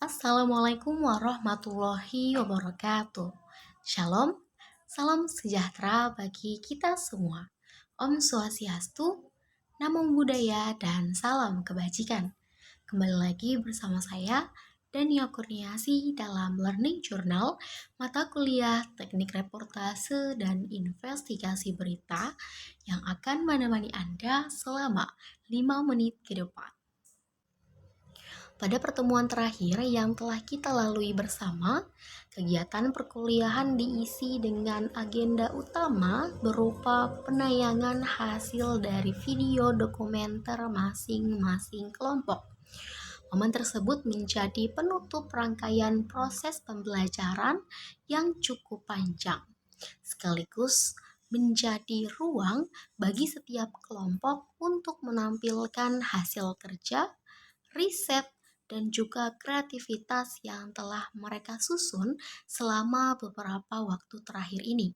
Assalamualaikum warahmatullahi wabarakatuh. Shalom, salam sejahtera bagi kita semua. Om Swastiastu, Namo Buddhaya, dan salam kebajikan. Kembali lagi bersama saya, Dania Kurniasi dalam Learning Journal, mata kuliah Teknik Reportase dan Investigasi Berita yang akan menemani Anda selama 5 menit ke depan. Pada pertemuan terakhir yang telah kita lalui bersama, kegiatan perkuliahan diisi dengan agenda utama berupa penayangan hasil dari video dokumenter masing-masing kelompok. Momen tersebut menjadi penutup rangkaian proses pembelajaran yang cukup panjang, sekaligus menjadi ruang bagi setiap kelompok untuk menampilkan hasil kerja, riset, dan juga kreativitas yang telah mereka susun selama beberapa waktu terakhir ini.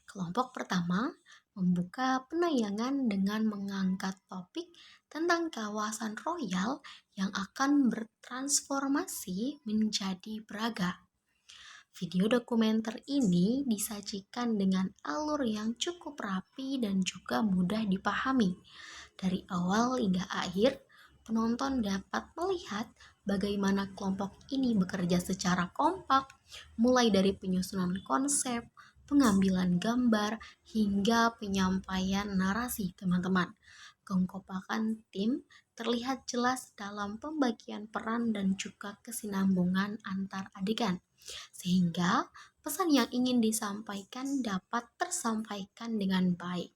Kelompok pertama membuka penayangan dengan mengangkat topik tentang kawasan royal yang akan bertransformasi menjadi Braga. Video dokumenter ini disajikan dengan alur yang cukup rapi dan juga mudah dipahami. Dari awal hingga akhir, penonton dapat melihat bagaimana kelompok ini bekerja secara kompak, mulai dari penyusunan konsep, pengambilan gambar, hingga penyampaian narasi, teman-teman. Kekompakan tim terlihat jelas dalam pembagian peran dan juga kesinambungan antar adegan, sehingga pesan yang ingin disampaikan dapat tersampaikan dengan baik.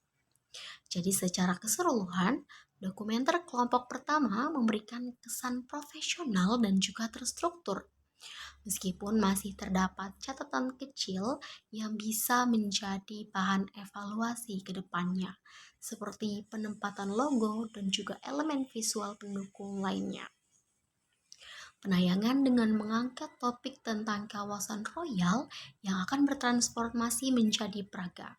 Jadi secara keseluruhan, dokumenter kelompok pertama memberikan kesan profesional dan juga terstruktur. Meskipun masih terdapat catatan kecil yang bisa menjadi bahan evaluasi ke depannya, seperti penempatan logo dan juga elemen visual pendukung lainnya. Penayangan dengan mengangkat topik tentang kawasan royal yang akan bertransformasi menjadi Praga.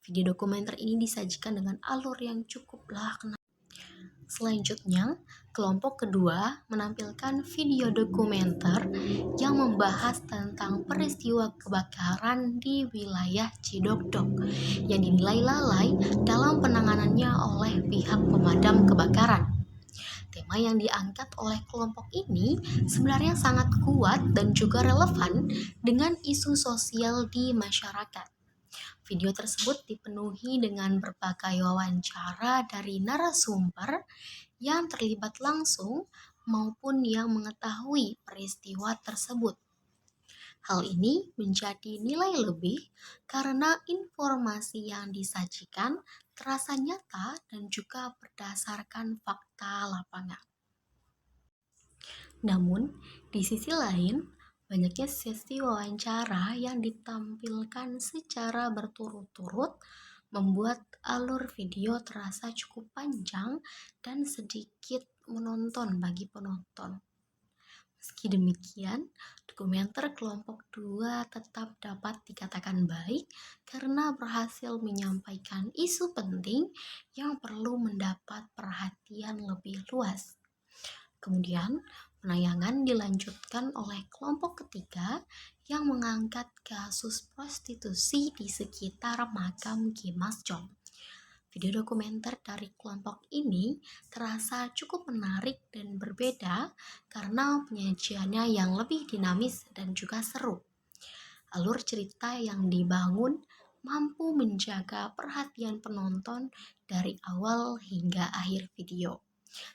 Video dokumenter ini disajikan dengan alur yang cukuplah kenal. Selanjutnya, kelompok kedua menampilkan video dokumenter yang membahas tentang peristiwa kebakaran di wilayah Cidokdok yang dinilai lalai dalam penanganannya oleh pihak pemadam kebakaran. Tema yang diangkat oleh kelompok ini sebenarnya sangat kuat dan juga relevan dengan isu sosial di masyarakat. Video tersebut dipenuhi dengan berbagai wawancara dari narasumber yang terlibat langsung maupun yang mengetahui peristiwa tersebut. Hal ini menjadi nilai lebih karena informasi yang disajikan terasa nyata dan juga berdasarkan fakta lapangan. Namun, di sisi lain, banyaknya sesi wawancara yang ditampilkan secara berturut-turut membuat alur video terasa cukup panjang dan sedikit menonton bagi penonton. Meski demikian, dokumenter kelompok 2 tetap dapat dikatakan baik karena berhasil menyampaikan isu penting yang perlu mendapat perhatian lebih luas. Kemudian, penayangan dilanjutkan oleh kelompok ketiga yang mengangkat kasus prostitusi di sekitar makam Ki Mas Jong. Video dokumenter dari kelompok ini terasa cukup menarik dan berbeda karena penyajiannya yang lebih dinamis dan juga seru. Alur cerita yang dibangun mampu menjaga perhatian penonton dari awal hingga akhir video,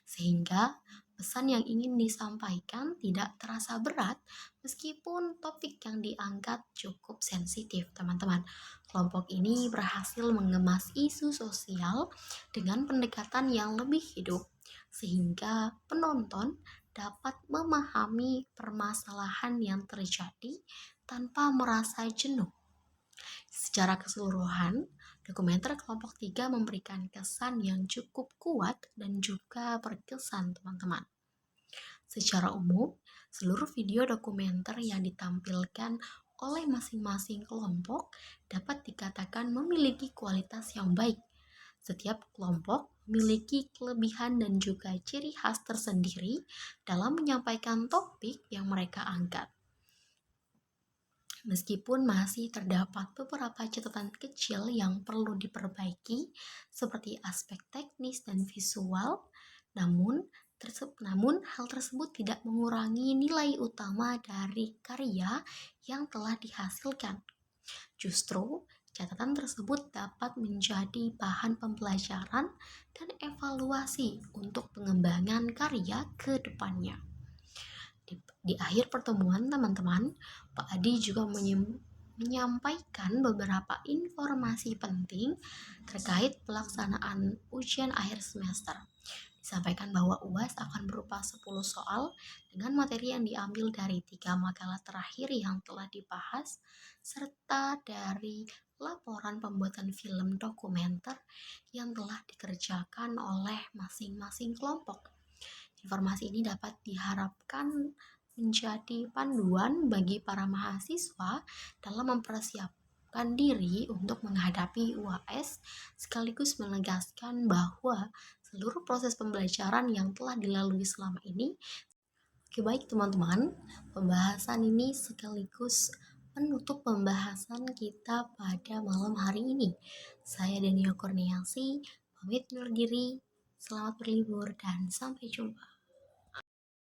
sehingga pesan yang ingin disampaikan tidak terasa berat meskipun topik yang diangkat cukup sensitif, teman-teman. Kelompok ini berhasil mengemas isu sosial dengan pendekatan yang lebih hidup sehingga penonton dapat memahami permasalahan yang terjadi tanpa merasa jenuh. Secara keseluruhan, dokumenter kelompok 3 memberikan kesan yang cukup kuat dan juga berkesan, teman-teman. Secara umum, seluruh video dokumenter yang ditampilkan oleh masing-masing kelompok dapat dikatakan memiliki kualitas yang baik. Setiap kelompok memiliki kelebihan dan juga ciri khas tersendiri dalam menyampaikan topik yang mereka angkat. Meskipun masih terdapat beberapa catatan kecil yang perlu diperbaiki, seperti aspek teknis dan visual, namun hal tersebut tidak mengurangi nilai utama dari karya yang telah dihasilkan. Justru, catatan tersebut dapat menjadi bahan pembelajaran dan evaluasi untuk pengembangan karya ke depannya. Di akhir pertemuan, teman-teman, Pak Adi juga menyampaikan beberapa informasi penting terkait pelaksanaan ujian akhir semester. Disampaikan bahwa UAS akan berupa 10 soal dengan materi yang diambil dari 3 makalah terakhir yang telah dibahas, serta dari laporan pembuatan film dokumenter yang telah dikerjakan oleh masing-masing kelompok. Informasi ini dapat diharapkan menjadi panduan bagi para mahasiswa dalam mempersiapkan diri untuk menghadapi UAS, sekaligus menegaskan bahwa seluruh proses pembelajaran yang telah dilalui selama ini. Oke, baik teman-teman, pembahasan ini sekaligus menutup pembahasan kita pada malam hari ini. Saya Dania Kurniasi, pamit undur diri, selamat berlibur dan sampai jumpa.